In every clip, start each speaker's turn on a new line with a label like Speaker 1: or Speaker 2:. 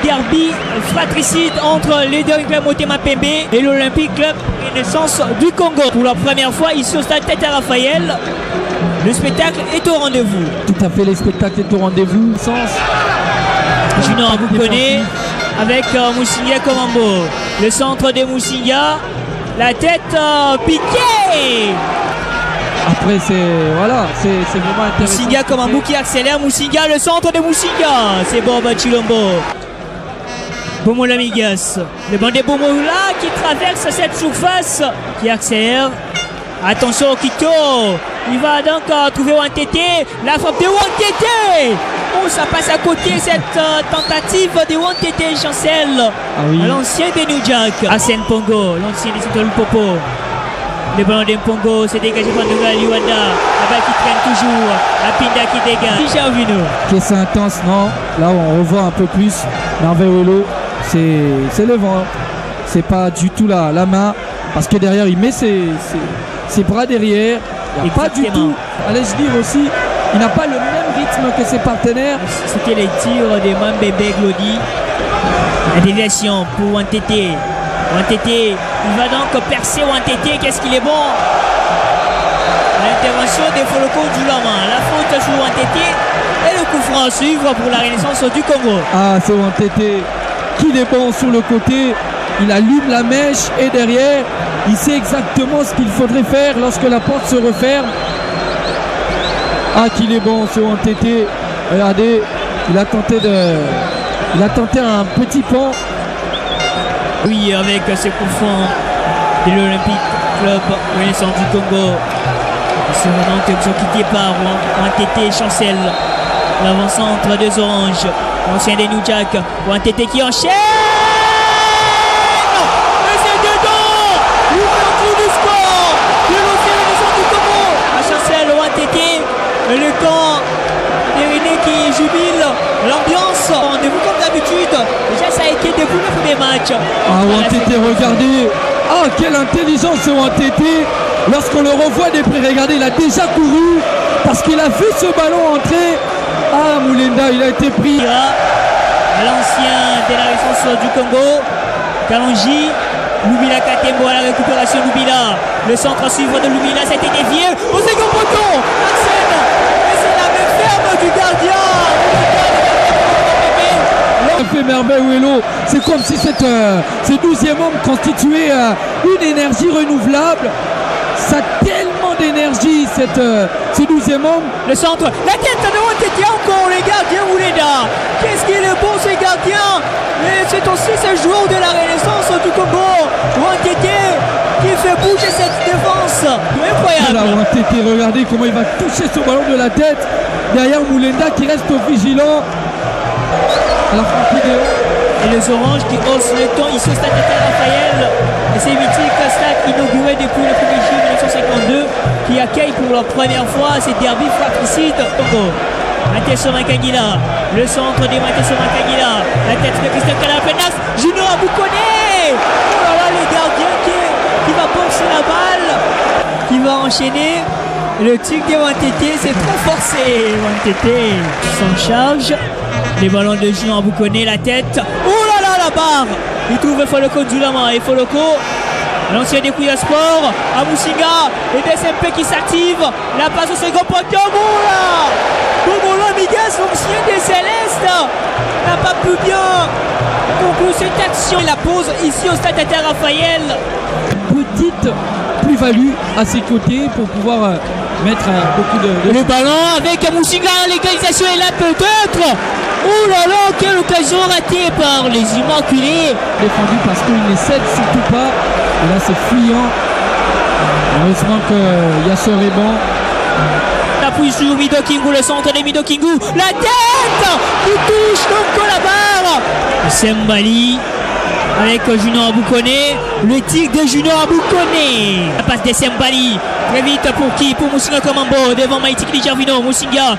Speaker 1: derby fratricide entre les deux clubs Motema Pembe et l'Olympique Club Renaissance du Congo. Pour la première fois ici au stade Tata Raphaël, le spectacle est au rendez-vous.
Speaker 2: Tout à fait, le spectacle est au rendez-vous.
Speaker 1: Junior Aboukone avec Moussinga Komambo. Le centre de Moussinga, la tête piquée.
Speaker 2: Après c'est vraiment intéressant.
Speaker 1: Moussinga Komambo qui accélère. Moussinga, le centre de Moussinga. C'est Boba Chilombo. Bomola Migas. Le banc de Bomola qui traverse cette surface, qui accélère. Attention au Kito. Il va donc trouver Wantete. La frappe de Wantete. Oh, ça passe à côté cette tentative de Wantete Chancel.
Speaker 2: Ah oui.
Speaker 1: L'ancien de New Jack. Asen Pongo, l'ancien de Sotol Popo. Le ballon de Pongo, c'est dégagé par Ndonga Liwanda. La balle qui traîne toujours. La Pinda qui dégage. Déjà Vino.
Speaker 2: C'est intense, non? Là on revoit un peu plus. Merveille Wello, c'est le vent. C'est pas du tout la main. Parce que derrière il met ses bras derrière. Il n'y a pas du tout. Allez-je dire aussi, il n'a pas le même rythme que ses partenaires.
Speaker 1: C'était les tirs de Mambebe Glody. La déviation pour Wantete. Wantete, il va donc percer Wantete. Qu'est-ce qu'il est bon? L'intervention de Foloko Djoulama. La faute sur Wantete et le coup franc à suivre pour la Renaissance du Congo.
Speaker 2: Ah, c'est Wantete qui est bon sur le côté. Il allume la mèche et derrière, il sait exactement ce qu'il faudrait faire lorsque la porte se referme. Ah, qu'il est bon ce Wantete. Regardez, il a tenté un petit pont.
Speaker 1: Oui, avec ce coup franc de l'Olympique Club Renaissance du Congo. Il sera donc exécuté par Wantete Chancel. L'avant-centre des Oranges. L'ancien des New Jack. Wantete qui enchaîne. Et c'est dedans. L'ouverture du score de l'ancien Renaissance du Congo. À Chancel, Wantete. Le camp des René qui jubile. L'ambiance, rendez-vous comme d'habitude. Déjà, ça a été depuis le premier match.
Speaker 2: Ah, Wantete, regardez. Ah, quelle intelligence ce Wantete. Lorsqu'on le revoit des près, regardez, il a déjà couru parce qu'il a vu ce ballon entrer. Ah, Moulenda, il a été pris.
Speaker 1: L'ancien de la Renaissance du Congo, Kalonji. Lubila Katembo à la récupération. Lubila, le centre à suivre de Lubila, ça a été dévié. Au second poteau, Arsène. Et c'est la main ferme du gardien.
Speaker 2: Fait Merveille Wello, c'est comme si ce 12e homme constituait une énergie renouvelable. Ça a tellement d'énergie ce 12e homme.
Speaker 1: Le centre, la tête de Wantete encore, les gardiens Mouleda. Qu'est-ce qu'il est bon ces gardiens. Et c'est aussi ce joueur de la Renaissance du Congo, Wantete, qui fait bouger cette défense. Incroyable.
Speaker 2: Voilà, Wantete, regardez comment il va toucher ce ballon de la tête. Derrière Moulenda qui reste vigilant. Alors,
Speaker 1: et les Oranges qui haussent le ton ici au stade Tata Raphaël. Et c'est mythique stade inauguré depuis le 1er juillet 1952 qui accueille pour la première fois ces derby fratricides. Mateso Makangila, le centre de Mateso Makangila, la tête de Christian Kalapenas, Junior Aboukone. Oh là là, les gardiens qui va bourser la balle, qui va enchaîner. Le tic de Wantete, c'est trop forcé. Wantete s'en charge. Les ballons de Junior Aboukone, la tête. Oh là là, la barre. Il trouve Foloko Djoulama et Foloko, l'ancien des Kouya Sport, à Moussinga, et DSMP qui s'active. La passe au second poteau. Bomola Migas, l'ancien des Célestes, n'a pas pu bien conclure cette action. Il la pose ici au stade Tata Raphaël.
Speaker 2: Petite plus-value à ses côtés pour pouvoir mettre beaucoup de...
Speaker 1: Le ballon avec Moussinga, l'égalisation est là peut-être. Oh là là, quelle occasion ratée par les Immaculés.
Speaker 2: Défendu parce qu'il ne cède surtout pas. Et là c'est fuyant. Heureusement qu'il y a ce rebond.
Speaker 1: Appui sur Mido Kingu, le centre de Mido Kingu. La tête qui touche donc la barre. Sembali avec Junior Aboukone. Le tic de Junior Aboukone. La passe de Sembali. Très vite pour qui? Pour Moussinga Komambo devant Maïtik Lijarvino. Moussinga,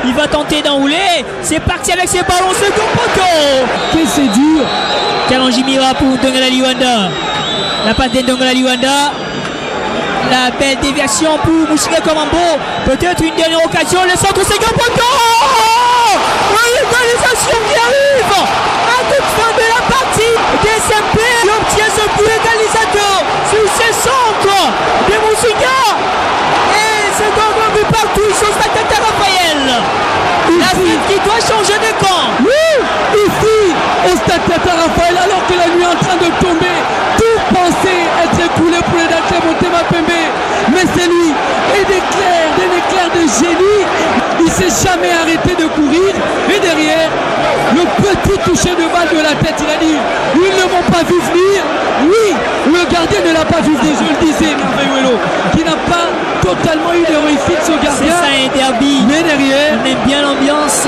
Speaker 1: il va tenter d'enrouler. C'est parti avec ses ballons, second poteau.
Speaker 2: Que c'est dur.
Speaker 1: Kalonji Mira pour Ndongala Liwanda. La passe de Ndongala Liwanda. La belle déviation pour Moussinga Komambo. Peut-être une dernière occasion. Le centre, second poteau. L'égalisation qui arrive. va changer de camp.
Speaker 2: Oui, ici, au stade Tata Raphaël, alors que la nuit est en train de tomber, tout pensait être écoulé pour les Dakhla Motema Pembe. Mais c'est lui, et d'un éclair de génie, il ne s'est jamais arrêté de courir. Et derrière, le petit toucher de balle de la tête, il a dit, ils ne m'ont pas vu venir. Oui, le gardien ne l'a pas vu venir, je le disais, Merveillo, qui n'a pas totalement eu de réussite, ce
Speaker 1: C'est
Speaker 2: gardien.
Speaker 1: ça un derby.
Speaker 2: Mais derrière,
Speaker 1: On aime bien l'ambiance.